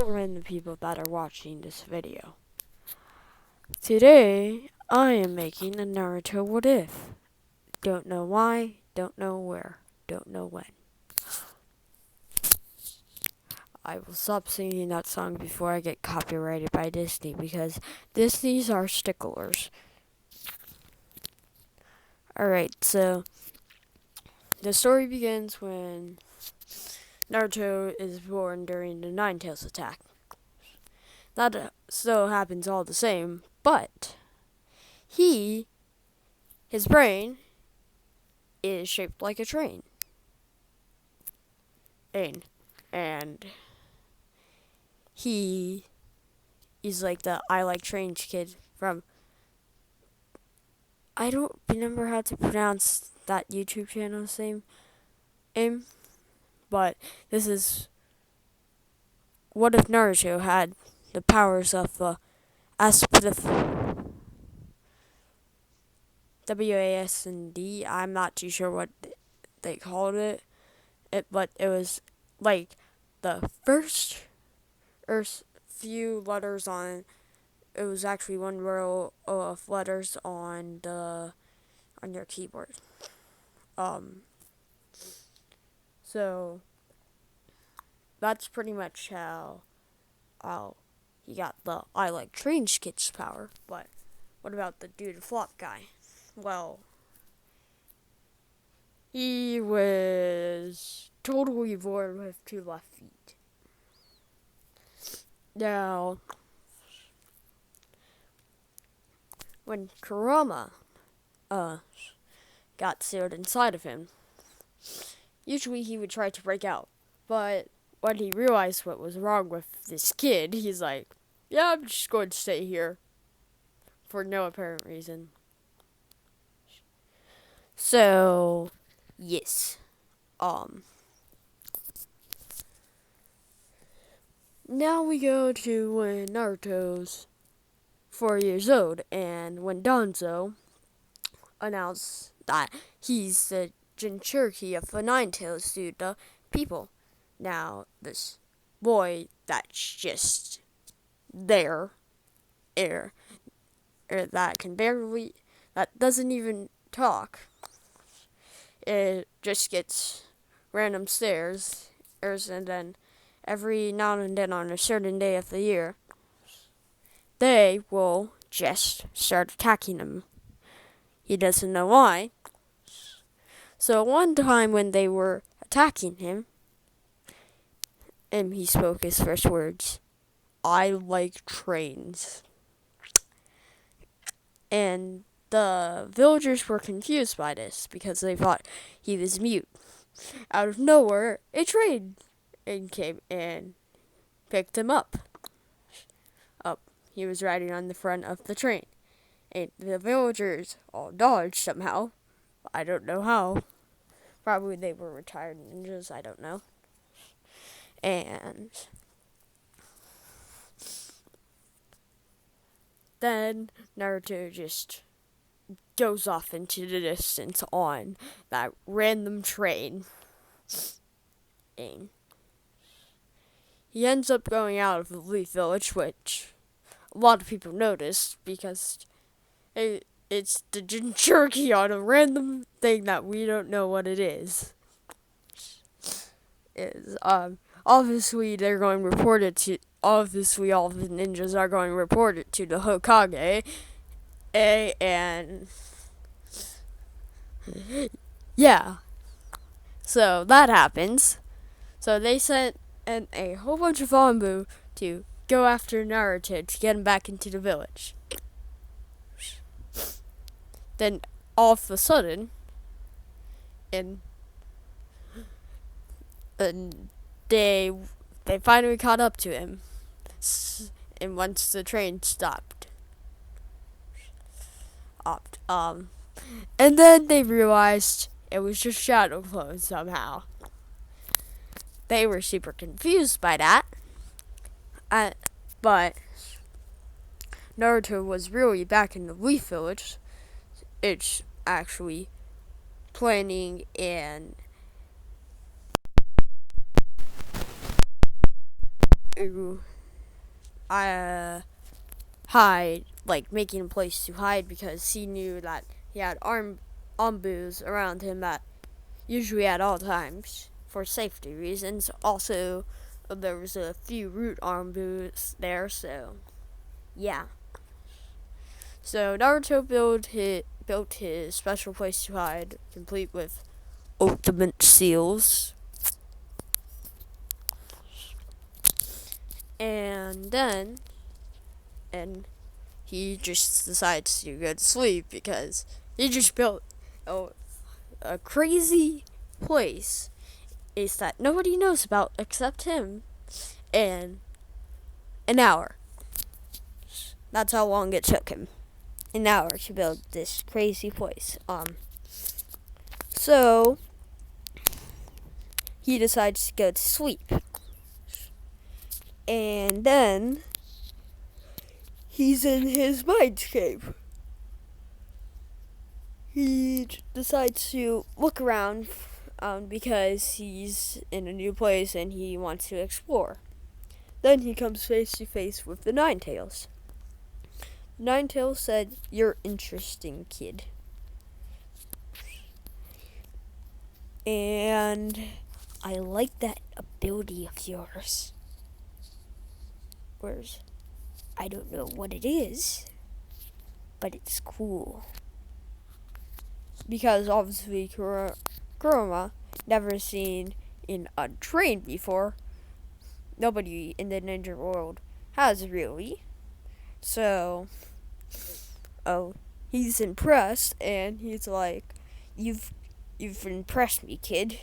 Hello random people that are watching this video. Today, I am making a Naruto what if. Don't know why, don't know where, don't know when. I will stop singing that song before I get copyrighted by Disney because Disney's are sticklers. Alright, so the story begins when Naruto is born during the Nine Tails attack. That still happens all the same, but his brain is shaped like a train. And he is like the I Like Trains kid from, I don't remember how to pronounce that YouTube channel's name, but this is what if Naruto had the powers of SDF, WASD. I'm not too sure what they called it, but it was like the first few letters on. It was actually one row of letters on your keyboard. So that's pretty much how he got the I Like Trains kid's power. But what about the dude flop guy? Well, he was totally born with 2 left feet. Now, when Kurama got sealed inside of him, usually he would try to break out. But when he realized what was wrong with this kid, he's like, yeah, I'm just going to stay here. For no apparent reason. So, yes. Now we go to when Naruto's 4 years old, and when Danzo announced that he's the Jinchuriki of the Nine Tails to the people. Now, this boy that's just there, that doesn't even talk, it just gets random stares, and then every now and then on a certain day of the year, they will just start attacking him. He doesn't know why. So one time when they were attacking him, and he spoke his first words, I like trains. And the villagers were confused by this because they thought he was mute. Out of nowhere, a train came and picked him up. He was riding on the front of the train. And the villagers all dodged somehow. I don't know how. Probably they were retired ninjas, I don't know. And then Naruto just goes off into the distance on that random train. And he ends up going out of the Leaf Village, which a lot of people noticed because it's the Jinchuriki on a random thing that we don't know what it is. Obviously they're going to report it to. Obviously, all the ninjas are going to report it to the Hokage, and yeah. So that happens. So they sent a whole bunch of Anbu to go after Naruto to get him back into the village. Then, all of a sudden, they finally caught up to him. And once the train stopped, and then they realized it was just shadow clones somehow. They were super confused by that. But Naruto was really back in the Leaf Village. It's actually planning and hide, like making a place to hide because he knew that he had armbus around him at usually at all times for safety reasons. Also, there was a few root armbus there, so yeah. So Naruto built his special place to hide, complete with ultimate seals. And then, and he just decides to go to sleep because he just built a crazy place is that nobody knows about except him in an hour. That's how long it took him. An hour to build this crazy place. So he decides to go to sleep. And then he's in his mindscape. He decides to look around because he's in a new place and he wants to explore. Then he comes face to face with the Ninetales. Ninetales said, "You're interesting, kid. And I like that ability of yours. Whereas, I don't know what it is, but it's cool." Because obviously Kurama never seen in a train before. Nobody in the ninja world has really. So, he's impressed and he's like, You've impressed me, kid.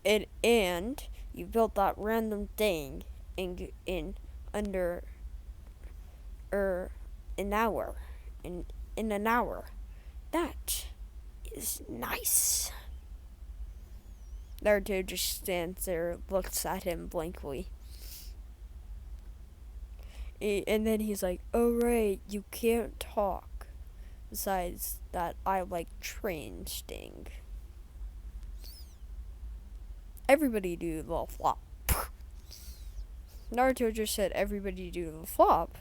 And you built that random thing in under an hour. In an hour. That is nice. Naruto just stands there, looks at him blankly. And then he's like, "Oh right, you can't talk. Besides that, I like train sting. Everybody do the flop." Naruto just said everybody do the flop.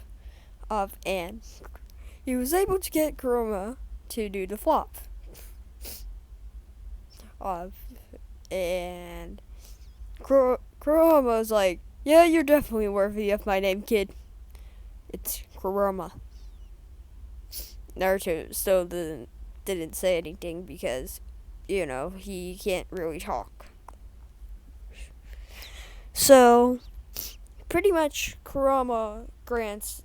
And he was able to get Kurama to do the flop. And Kurama was like, "Yeah, you're definitely worthy of my name, kid. It's Kurama." Naruto still didn't say anything because, he can't really talk. So, pretty much Kurama grants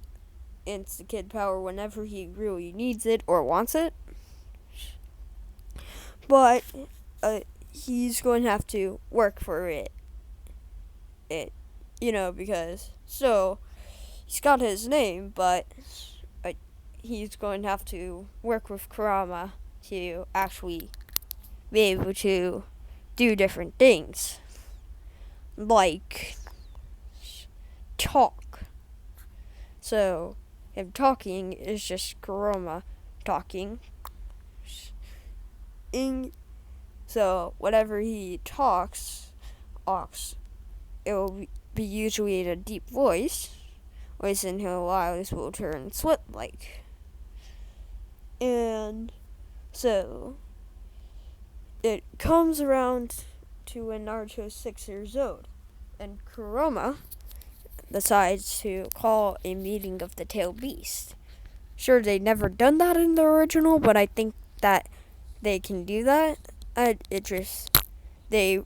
the kid power whenever he really needs it or wants it. But he's going to have to work for it. Because he's got his name, but he's going to have to work with Kurama to actually be able to do different things. Like talk. So him talking is just Kurama talking. So whenever he talks, it will be usually in a deep voice, which in his eyes will turn slit-like. And so it comes around to when Naruto's 6 years old, and Kurama decides to call a meeting of the Tailed Beast. Sure, they'd never done that in the original, but I think that they can do that. They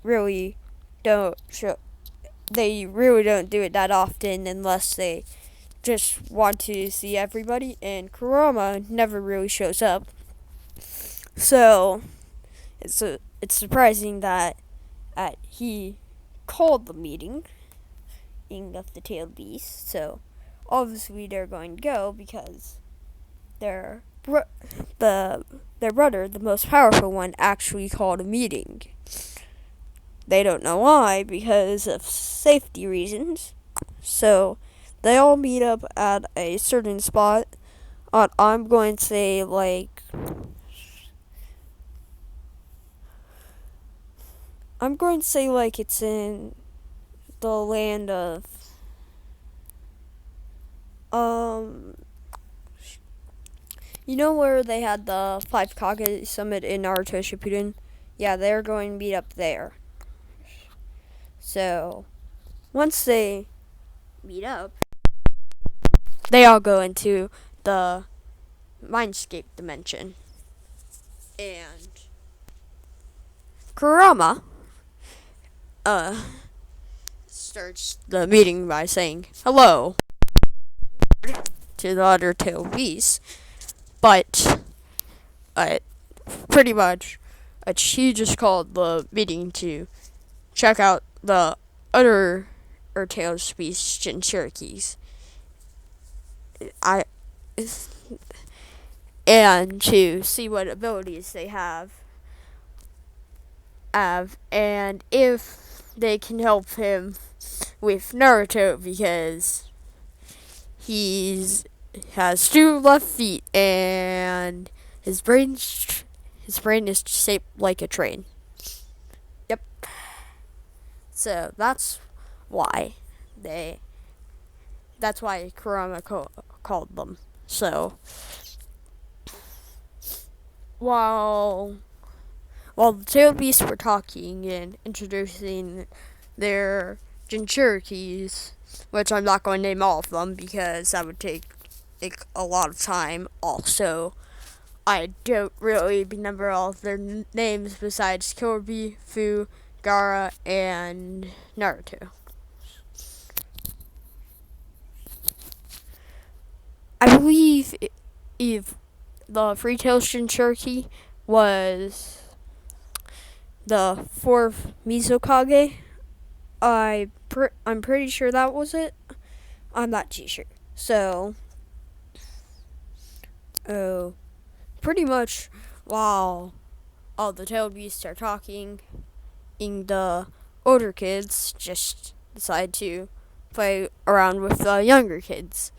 really don't do it that often unless they just want to see everybody, and Kurama never really shows up. So it's surprising that he called the meeting of the Tailed Beast. So obviously they're going to go because their brother, the most powerful one, actually called a meeting. They don't know why, because of safety reasons. So they all meet up at a certain spot. I'm going to say it's in the land of Um, you know where they had the 5 Kage summit in Naruto Shippuden? Yeah, they're going to meet up there. So, once they meet up, they all go into the Mindscape dimension. And Kurama starts the meeting by saying hello to the other tail beasts, but pretty much she just called the meeting to check out the other tail beasts and Cherokees. And to see what abilities they have, and if they can help him with Naruto, because he has 2 left feet and his brain is shaped like a train. Yep. So that's why Kurama called them. So while the tail beasts were talking and introducing their Jinchurikis, which I'm not going to name all of them because that would take a lot of time. Also, I don't really remember all of their names besides Kirby, Fu, Gaara, and Naruto. I believe if the Free Tail Jinchuriki was the 4th Mizukage. I'm pretty sure that was it. I'm not too sure. So, pretty much while all the tail beasts are talking, the older kids just decide to play around with the younger kids.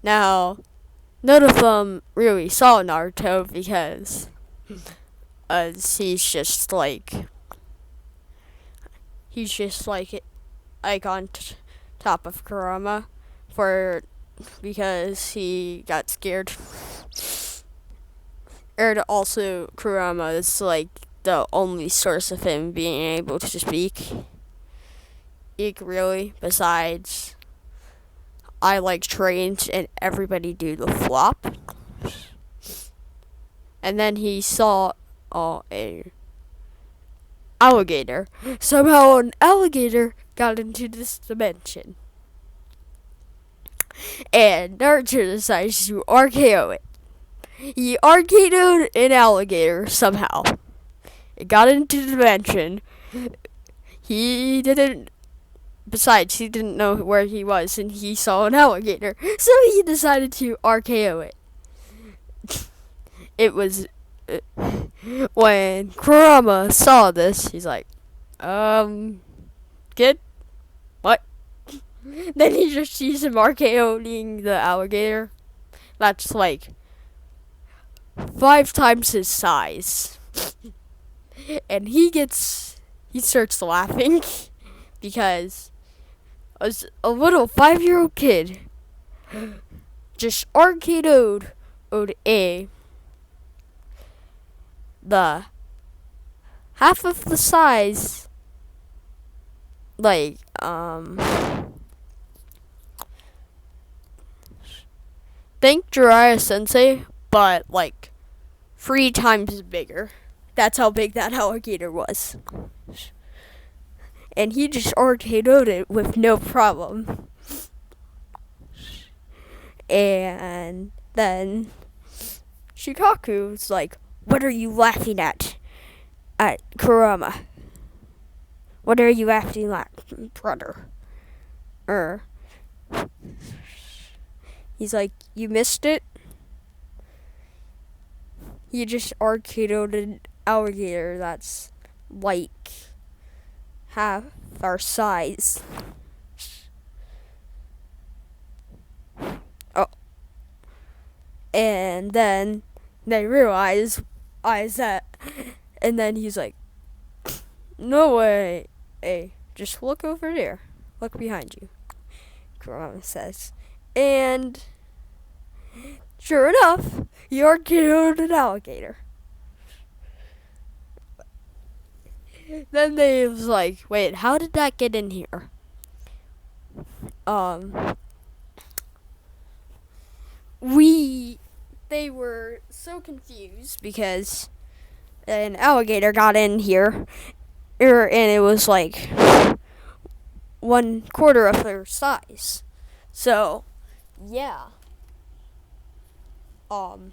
Now, none of them really saw Naruto because he's just like on top of Kurama because he got scared. And also Kurama is like the only source of him being able to speak. Really, besides I like trains and everybody do the flop. And then he saw a alligator. Somehow an alligator got into this dimension. And Naruto decides to RKO it. He RKO'd an alligator somehow. It got into the dimension. Besides, he didn't know where he was and he saw an alligator. So he decided to RKO it. It was when Kurama saw this, he's like, kid? What? Then he just sees him RKOing the alligator. That's like 5 times his size. And he starts laughing because a little 5-year-old kid just RKO'd the half of the size, think Jiraiya Sensei, but 3 times bigger. That's how big that alligator was. And he just RKO'd it with no problem. And then Shikaku's like, what are you laughing at Kurama? What are you acting like, brother? He's like, you missed it? You just RKO'd an alligator that's half our size. Oh. And then they realize that, and then he's like, no way. Hey, just look over there. Look behind you, Kurama says. And Sure enough, York killed an alligator. Then they was like, wait, how did that get in here? Um, we, they were so confused because an alligator got in here, and it was like 1/4 of their size. So, yeah. Um,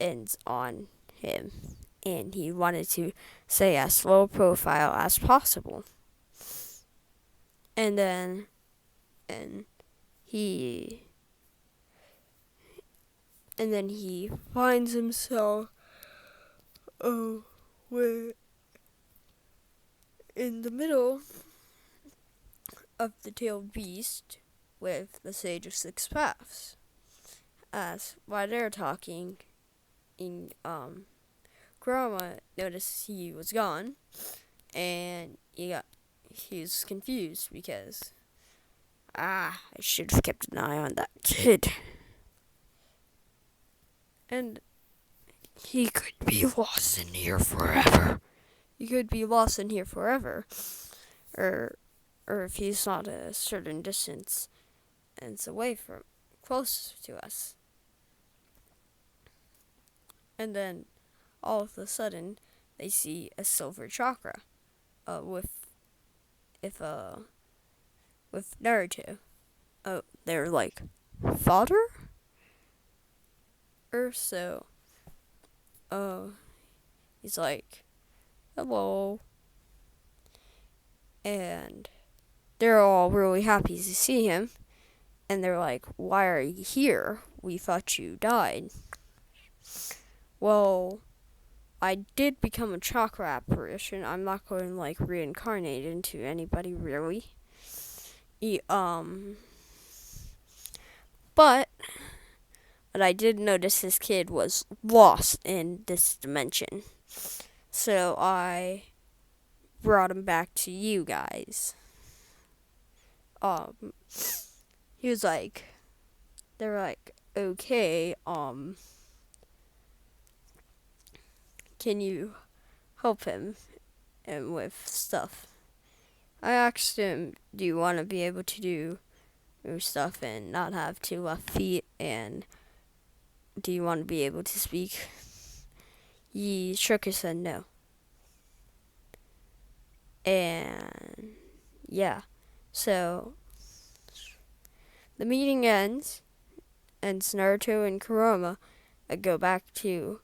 ends on him, and he wanted to say as low profile as possible. And then and he finds himself we're in the middle of the tailed beast with the Sage of Six Paths. As while they're talking, Kurama noticed he was gone, and he was confused because I should have kept an eye on that kid. And he could be lost in here forever. Or if he's not a certain distance and it's away from close to us. And then all of a sudden they see a silver chakra with Naruto. They're like, father? Or so. He's like, hello. And they're all really happy to see him. And they're like, why are you here? We thought you died. Well, I did become a chakra apparition. I'm not going to like reincarnate into anybody really. But I did notice this kid was lost in this dimension. So I brought him back to you guys. He was like, they're like, okay, can you help him with stuff? I asked him, do you want to be able to do stuff and not have two left feet, and do you want to be able to speak? He shook his head no. And yeah, so the meeting ends, and Naruto and Kurama go back to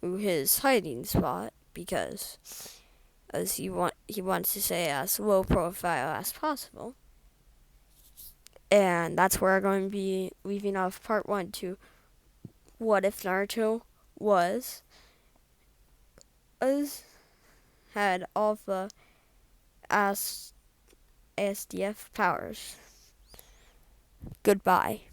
his hiding spot because he wants to stay as low profile as possible. And that's where I'm going to be leaving off part 1 to what if Naruto had all the SDF powers. Goodbye.